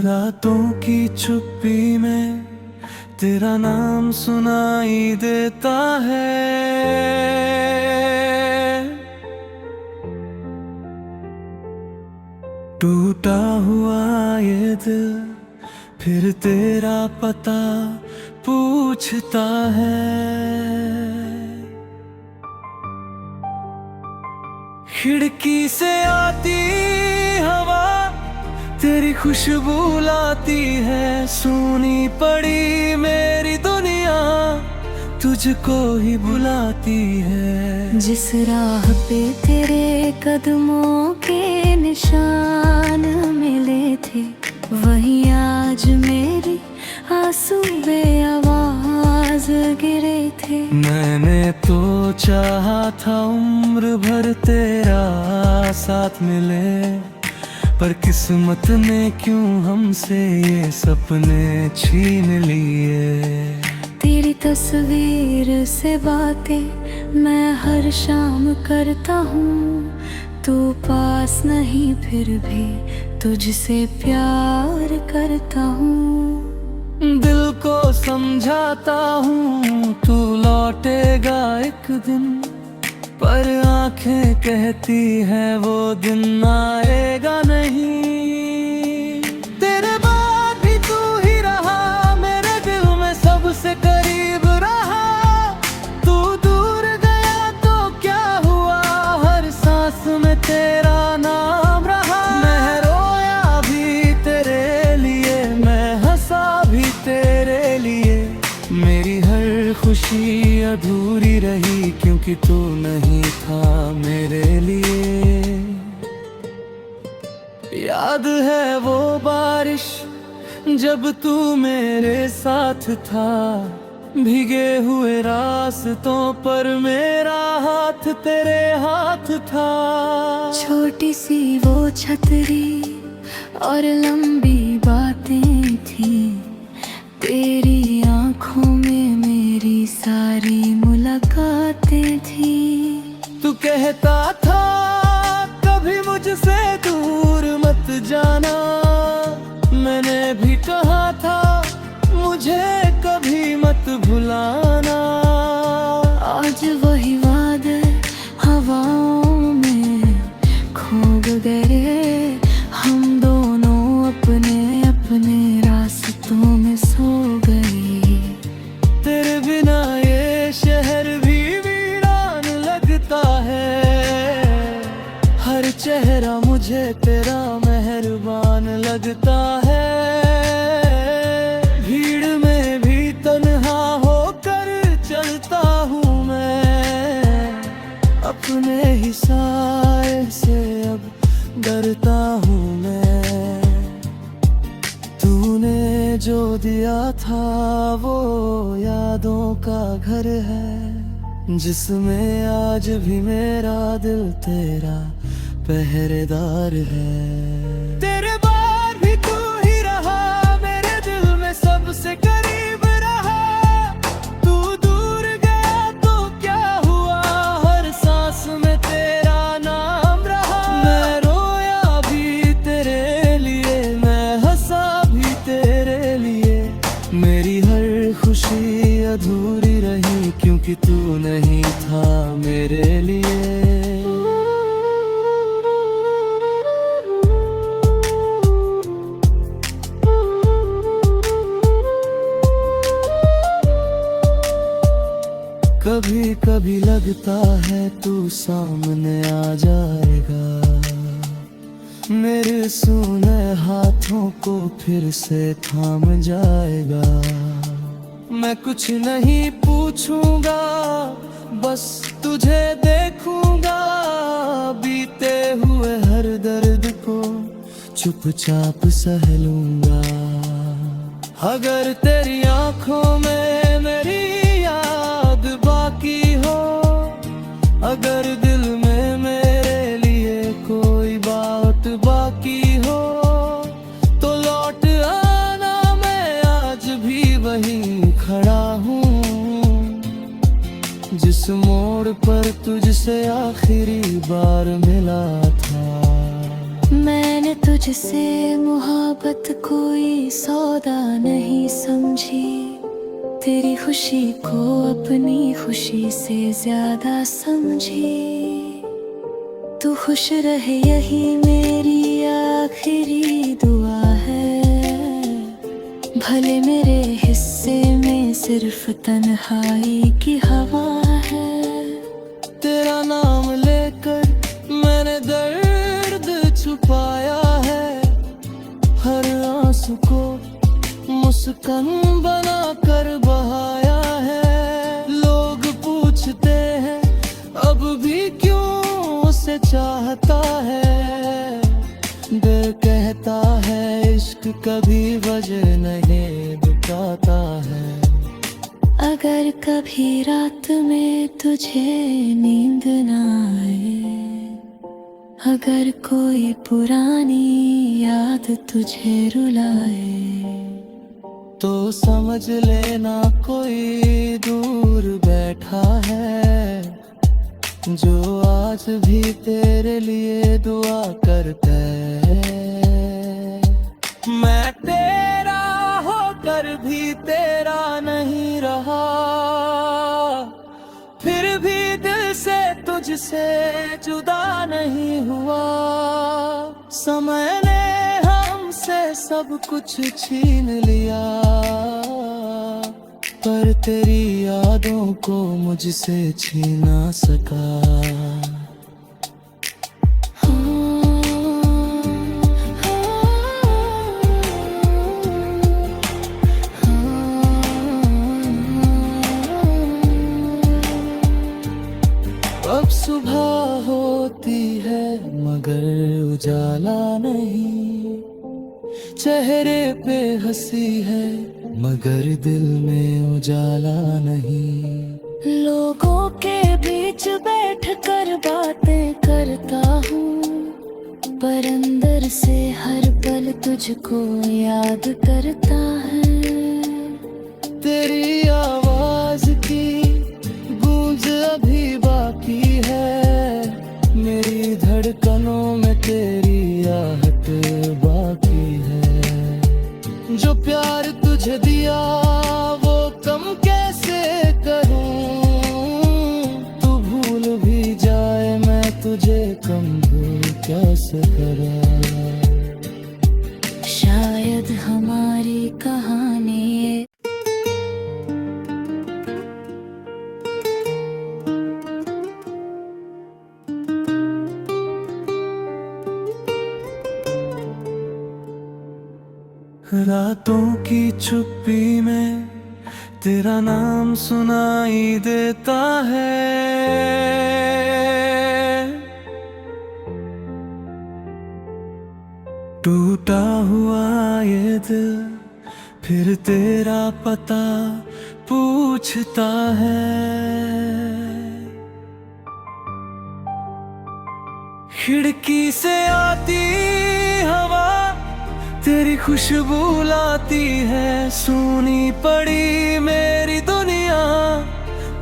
रातों की चुप्पी में तेरा नाम सुनाई देता है। टूटा हुआ ये दिल फिर तेरा पता पूछता है। खिड़की से आती हवा तेरी खुशबू लाती है। सुनी पड़ी मेरी दुनिया तुझको ही बुलाती है। जिस राह पे तेरे कदमों के निशान मिले थे, वहीं आज मेरी आंसू बे आवाज गिरे थे। मैंने तो चाहा था उम्र भर तेरा साथ मिले, पर किस्मत ने क्यों हमसे ये सपने छीन लिए। तेरी तस्वीर से बातें मैं हर शाम करता हूँ। तू पास नहीं फिर भी तुझसे प्यार करता हूँ। दिल को समझाता हूँ तू लौटेगा एक दिन, पर आंखें कहती है वो दिन आएगा नहीं। तेरे बाद भी तू ही रहा मेरे दिल में सबसे करीब रहा। तू दूर गया तो क्या हुआ, हर सांस में तेरा नाम रहा। मैं रोया भी तेरे लिए, मैं हंसा भी तेरे लिए। मेरी हर खुशी अधूरी रही क्योंकि तू नहीं था मेरे लिए। याद है वो बारिश जब तू मेरे साथ था, भीगे हुए रास्तों पर मेरा हाथ तेरे हाथ था। छोटी सी वो छतरी और लंबी बातें थी, तेरी आंखों में मेरी सारी मुलाकातें थी। तू कहता था कभी मुझसे दूर मत जाना, मैंने भी कहा था मुझे कभी मत भुलाना। आज वही वादे हवाओं में खो गए, हम दोनों अपने अपने रास्तों में सो गए। तेरे बिना ये शहर भी वीरान लगता है, हर चेहरा मुझे तेरा मेहरबान लगता है। भीड़ में भी तन्हा होकर चलता हूँ मैं, अपने ही साए से अब डरता हूँ मैं। तूने जो दिया था वो यादों का घर है, जिसमें आज भी मेरा दिल तेरा पहरेदार है। तेरे बाद भी तू ही रहा मेरे दिल में सबसे करीब रहा। तू दूर गया तो क्या हुआ, हर सांस में तेरा नाम रहा। मैं रोया भी तेरे लिए, मैं हंसा भी तेरे लिए। मेरी हर खुशी अधूरी रही क्योंकि तू नहीं था मेरे लिए। कभी कभी लगता है तू सामने आ जाएगा, मेरे सूने हाथों को फिर से थाम जाएगा। मैं कुछ नहीं पूछूंगा, बस तुझे देखूंगा। बीते हुए हर दर्द को चुपचाप सह लूंगा। अगर तेरी आंखों में मेरी याद बाकी हो, अगर दिल में मेरे लिए कोई बात बाकी हो, तो लौट आना। मैं आज भी वहीं खड़ा हूँ, जिस मोड़ पर तुझसे आखिरी बार मिला था। मैंने मैंने तुझसे मोहब्बत कोई सौदा नहीं समझी, तेरी खुशी को अपनी खुशी से ज्यादा समझी। तू खुश रहे यही मेरी आखिरी दुआ है, भले मेरे हिस्से में सिर्फ तन्हाई की हवा है। तेरा नाम लेकर मैंने दर्द छुपाया है, हर आंसू को मुस्कान बना कर बहाया है। लोग पूछते हैं अब भी क्यों उसे चाहता है, दिल कहता है इश्क कभी वजह नहीं बताता है। अगर कभी रात में तुझे नींद ना आए, अगर कोई पुरानी याद तुझे रुलाए, तो समझ लेना कोई दूर बैठा है, जो आज भी तेरे लिए दुआ करता है। मैं तेरा होकर भी तेरा नहीं रहा, फिर भी दिल से तुझसे जुदा नहीं हुआ। समय ने हमसे सब कुछ छीन लिया, पर तेरी यादों को मुझसे छीन ना सका। अब सुबह होती है मगर उजाला नहीं, चेहरे पे हंसी है मगर दिल में उजाला नहीं। लोगों के बीच बैठकर बातें करता हूँ, पर अंदर से हर पल तुझको याद करता है। तेरी आवाज की गूंज अभी बाकी है, मेरी धड़कनों में तेरी आहट बाकी है। जो प्यार तुझे दिया वो कम कैसे करूं, तू भूल भी जाए मैं तुझे कम भूल कैसे करूं। शायद हमारी कहानी रातों की चुप्पी में तेरा नाम सुनाई देता है, टूटा हुआ ये दिल फिर तेरा पता पूछता है। खिड़की से आती हवा तेरी खुशबू लाती है, सुनी पड़ी मेरी दुनिया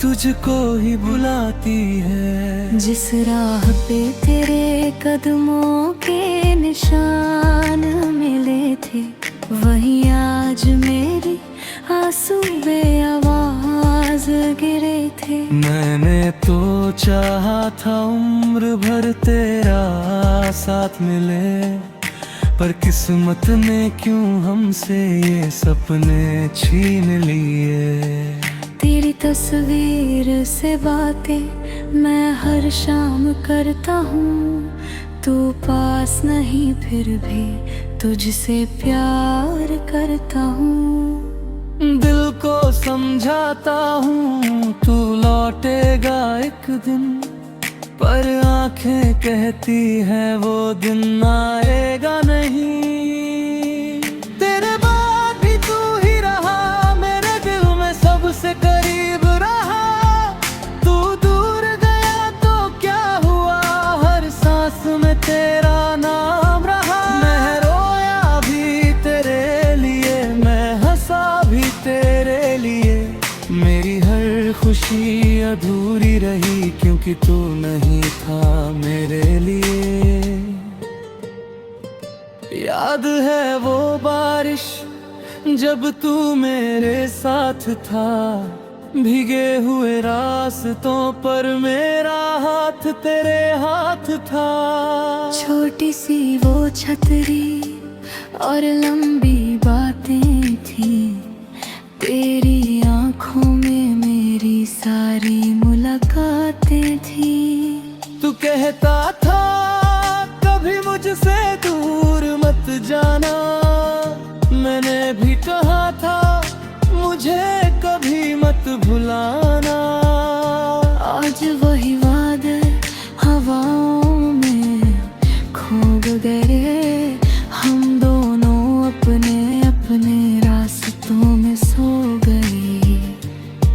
तुझको ही बुलाती है। जिस राह पे तेरे कदमों के निशान मिले थे, वहीं आज मेरी आंसू बे आवाज गिरे थे। मैंने तो चाहा था उम्र भर तेरा साथ मिले, पर किस्मत ने क्यों हमसे ये सपने छीन लिए। तेरी तस्वीर से बातें मैं हर शाम करता हूँ, तू पास नहीं फिर भी तुझसे प्यार करता हूँ। दिल को समझाता हूँ तू लौटेगा एक दिन, पर आंखें कहती है वो दिन आएगा नहीं। तेरे बाद भी तू ही रहा मेरे दिल में सबसे करीब रहा, तू दूर गया तो क्या हुआ हर सांस में तेरा नाम रहा। मैं रोया भी तेरे लिए, मैं हंसा भी तेरे लिए, मेरी हर खुशी अधूरी रही क्योंकि तू नहीं था मेरे लिए। याद है वो बारिश जब तू मेरे साथ था, भीगे हुए रास्तों पर मेरा हाथ तेरे हाथ था। छोटी सी वो छतरी और लंबी बातें थी, तेरी आंखों में मेरी सारी मुलाकातें थी। तू कहता था कभी मुझसे दूर मत जाना, मैंने भी कहा था मुझे कभी मत भुलाना। आज वही वादे हवाओं में खो गए, हम दोनों अपने अपने रास्तों में सो गए।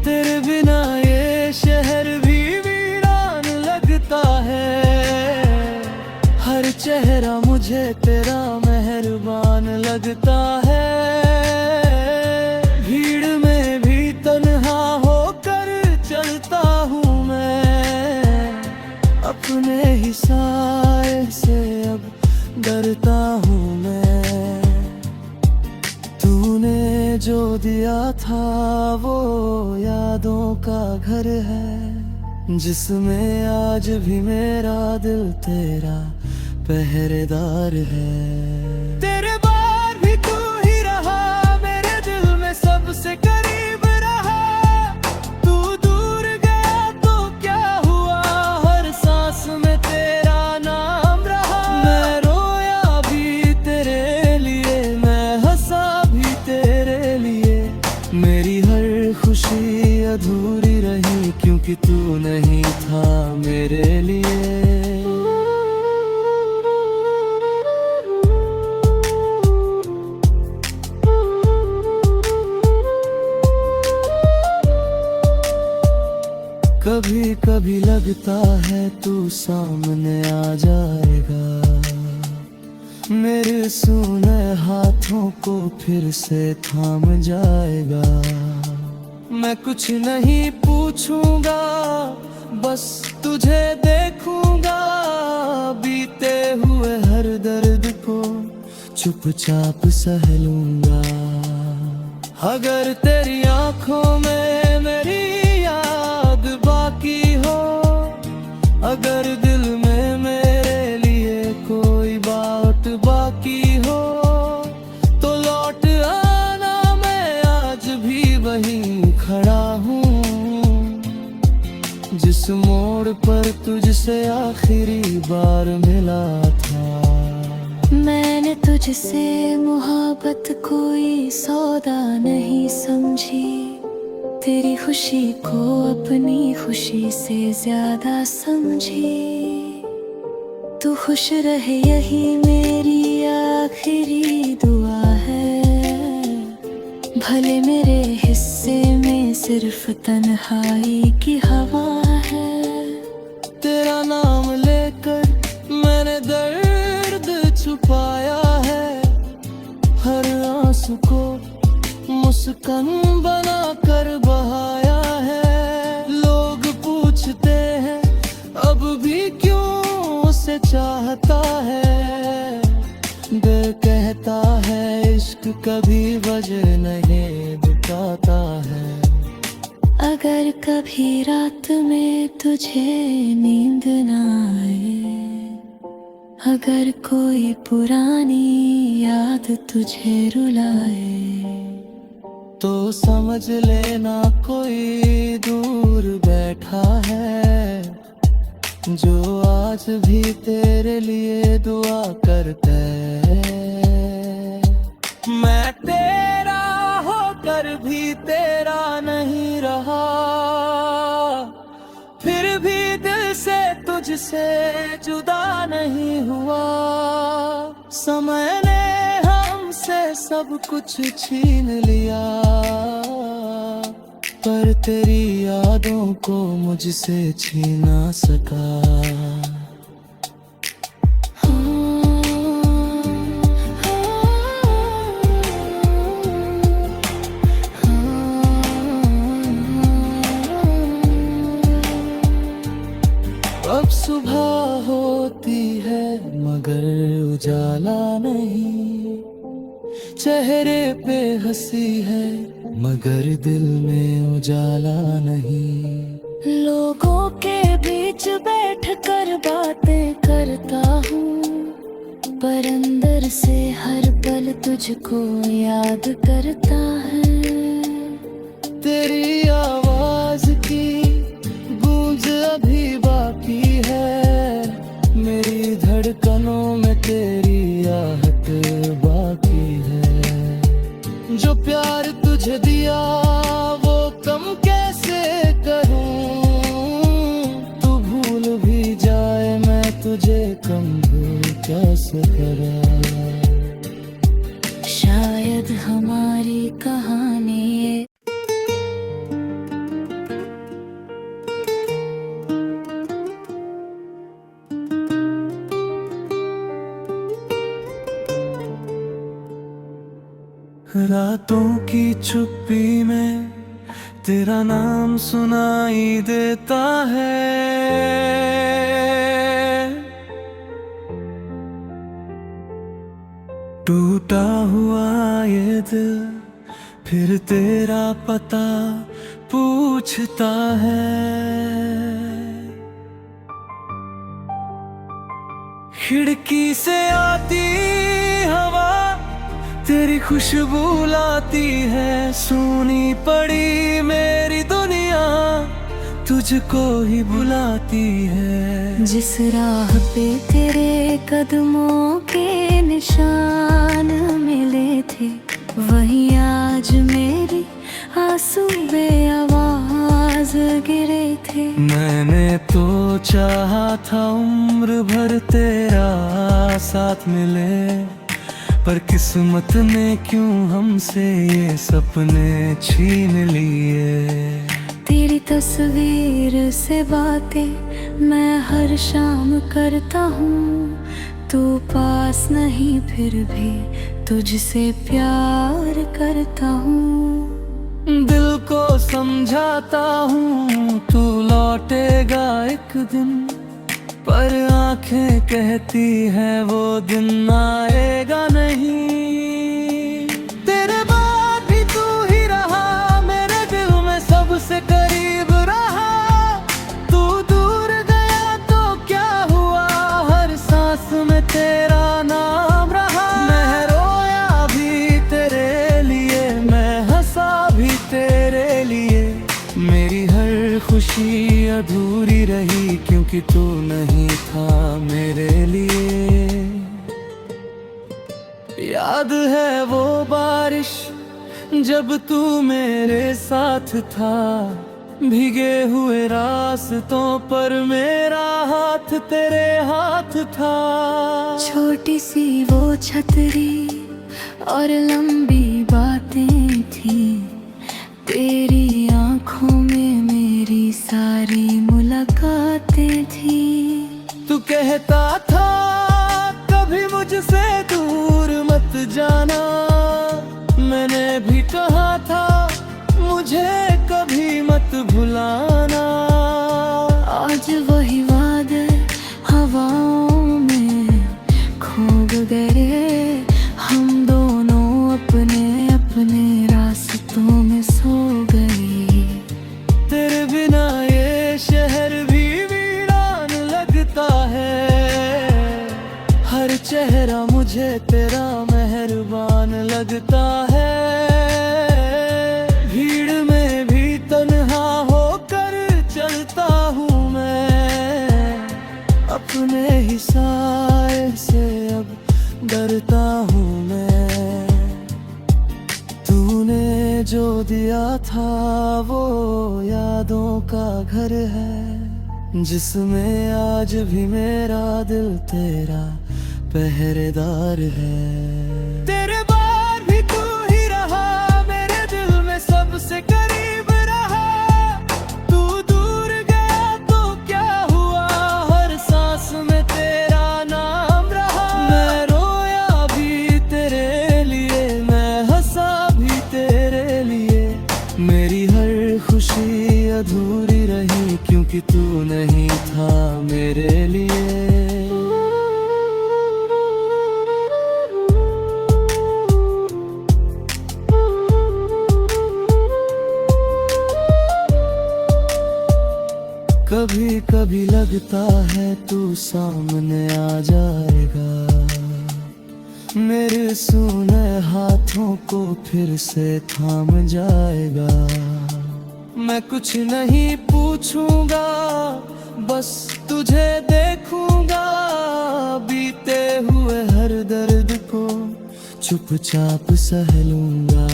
तेरे बिना ये शहर भी वीरान लगता है, हर चेहरा मुझे तेरा मेहरबान लगता है। भीड़ में भी तन्हा होकर चलता हूँ मैं, अपने ही साए से अब डरता हूँ मैं। तूने जो दिया था वो यादों का घर है, जिसमें आज भी मेरा दिल तेरा पहरेदार है। तेरे बार भी तू ही रहा, मेरे दिल में सबसे करीब रहा। तू दूर गया तो क्या हुआ, हर सांस में तेरा नाम रहा। मैं रोया भी तेरे लिए, मैं हंसा भी तेरे लिए। मेरी हर खुशी अधूरी रही क्योंकि तू नहीं था मेरे लिए। कभी कभी लगता है तू सामने आ जाएगा, मेरे सूने हाथों को फिर से थाम जाएगा। मैं कुछ नहीं पूछूंगा, बस तुझे देखूंगा, बीते हुए हर दर्द को चुपचाप सह लूंगा। अगर तेरी आंखों में मेरी याद बाकी हो, अगर दिल में मेरे लिए कोई बात बाकी हो, तो लौट आना, मैं आज भी वहीं खड़ा हूँ, जिस मोड़ पर तुझसे आखिरी बार मिला था। मैंने तुझसे मोहब्बत कोई सौदा नहीं समझी, तेरी खुशी को अपनी खुशी से ज्यादा समझी। तू खुश रहे यही मेरी आखिरी दुआ है, भले मेरे हिस्से में सिर्फ तन्हाई की हवा है। तेरा नाम लेकर मैंने दर्द छुपाया है, हर आंसू को मुस्कान बना कर बहाया है। लोग पूछते हैं अब भी क्यों उसे चाहता है, दिल कहता है इश्क कभी वजह नहीं बताता है। अगर कभी रात में तुझे नींद ना आए, अगर कोई पुरानी याद तुझे रुलाए, तो समझ लेना कोई दूर बैठा है, जो आज भी तेरे लिए दुआ करता है। मैं तेरा होकर भी तेरा नहीं रहा, फिर भी दिल से तुझसे जुदा नहीं हुआ। समय ने हमसे सब कुछ छीन लिया, पर तेरी यादों को मुझसे छीन ना सका। अब सुबह होती है मगर उजाला नहीं। चेहरे पे हंसी है मगर दिल में उजाला नहीं। लोगों के बीच बैठकर बातें करता हूँ, पर अंदर से हर पल तुझको याद करता है। तेरी आवाज की गूंज अभी बाकी है, मेरी धड़कनों में तेरी आहट बाकी है। जो प्यार तुझे दिया वो कम कैसे करूं, तू भूल भी जाए मैं तुझे कम भूल कैसे करा। शायद हमारी कहानी ये रातों की चुप्पी में तेरा नाम सुनाई देता है। टूटा हुआ ये दिल फिर तेरा पता पूछता है। खिड़की से आती हवा तेरी खुशबू लाती है, सुनी पड़ी मेरी दुनिया तुझको ही बुलाती है। जिस राह पे तेरे कदमों के निशान मिले थे, वहीं आज मेरी आंसू बेआवाज गिरे थे। मैंने तो चाहा था उम्र भर तेरा साथ मिले, पर किस्मत ने क्यों हमसे ये सपने छीन लिए। तेरी तस्वीर से बातें मैं हर शाम करता हूँ, तू पास नहीं फिर भी तुझसे प्यार करता हूँ। दिल को समझाता हूँ तू लौटेगा एक दिन, पर आंखें कहती है वो दिन आएगा नहीं। तेरे बाद भी तू ही रहा मेरे दिल में सबसे करीब रहा। तू दूर गया तो क्या हुआ, हर सांस में तेरा नाम रहा। मैं रोया भी तेरे लिए, मैं हंसा भी तेरे लिए। मेरी हर खुशी अधूरी रही क्योंकि तू नहीं था मेरे लिए। याद है वो बारिश जब तू मेरे साथ था, भीगे हुए रास्तों पर मेरा हाथ तेरे हाथ था। छोटी सी वो छतरी और लंबी बातें थी, तेरी आंखों में मेरी सारी मुलाकातें थी। तू कहता था कभी मुझसे दूर मत जाना, मैंने भी कहा था मुझे कभी मत भुलाना। आज वही वादे हवाओं में खो गए, हम दोनों अपने अपने रास्तों में सो गए। तेरे बिना ये शहर भी वीरान लगता है, हर चेहरा मुझे तेरा मेहरबान लगता है। भीड़ में भी तन्हा होकर चलता हूँ मैं, अपने ही साए से अब डरता हूँ मैं। तूने जो दिया था वो यादों का घर है, जिसमें आज भी मेरा दिल तेरा पहरेदार है। तेरे बाद भी तू ही रहा मेरे दिल में सबसे करीब रहा। तू दूर गया तो क्या हुआ, हर सांस में तेरा नाम रहा। मैं रोया भी तेरे लिए, मैं हंसा भी तेरे लिए। मेरी हर खुशी अधूरी रही क्योंकि तू नहीं था मेरे लिए। कभी कभी लगता है तू सामने आ जाएगा, मेरे सूने हाथों को फिर से थाम जाएगा। मैं कुछ नहीं पूछूंगा, बस तुझे देखूंगा, बीते हुए हर दर्द को चुपचाप सह लूंगा।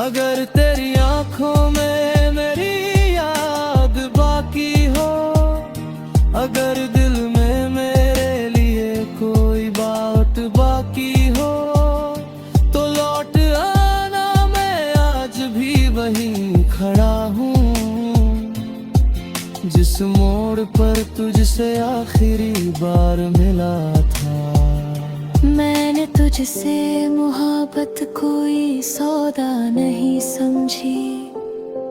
अगर तेरी आंखों में मेरी याद बाकी हो, अगर दिल में मेरे लिए कोई बात बाकी हो, तो लौट आना, मैं आज भी वहीं खड़ा हूँ, जिस मोड़ पर तुझसे आखिरी बार मिला था। मैंने तुझसे मोहब्बत कोई सौदा नहीं समझी,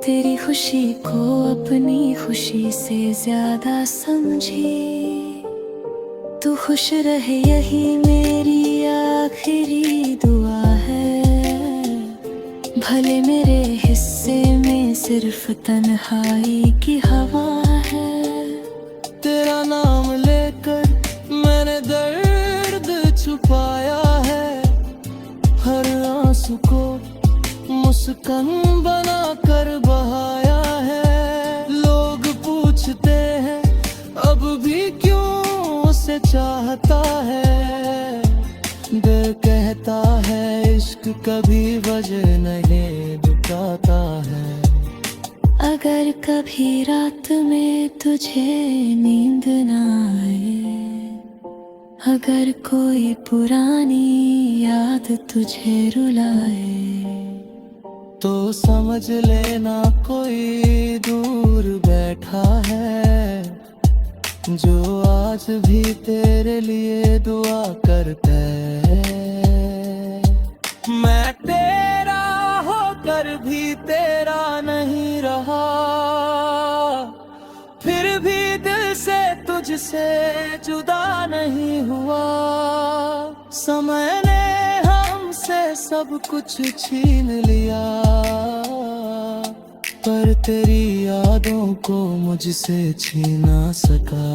तेरी खुशी को अपनी खुशी से ज्यादा समझी। तू खुश रहे यही मेरी आखिरी दुआ है, भले मेरे हिस्से में सिर्फ तन्हाई की हवा है। तेरा नाम लेकर मैंने दर्द छुपाया है, हर आंसू को मुस्कान बना कर बहाया है। लोग पूछते हैं अब भी क्यों उसे चाहता है, दिल कहता है इश्क कभी वजह नहीं दुखाता है। अगर कभी रात में तुझे नींद ना आए, अगर कोई पुरानी याद तुझे रुलाए, तो समझ लेना कोई दूर बैठा है, जो आज भी तेरे लिए दुआ करता है। मैं तेरा होकर भी तेरा नहीं रहा, फिर भी दिल से तुझसे जुदा नहीं हुआ। समय ने हमसे सब कुछ छीन लिया, पर तेरी यादों को मुझसे छीन ना सका।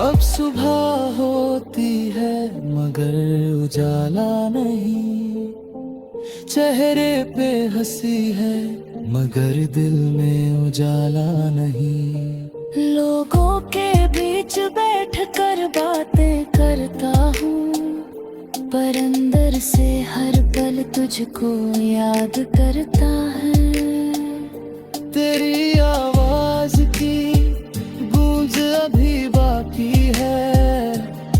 अब सुबह होती है मगर उजाला नहीं, चेहरे पे हंसी है मगर दिल में उजाला नहीं। लोगों के बीच बैठकर बातें करता हूँ, पर अंदर से हर पल तुझको याद करता है। तेरी आवाज की गूंज अभी बाकी है,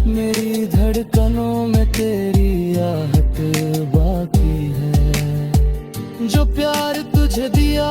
मेरी धड़कनों में तेरी आहट बाकी है। जो प्यार तुझे दिया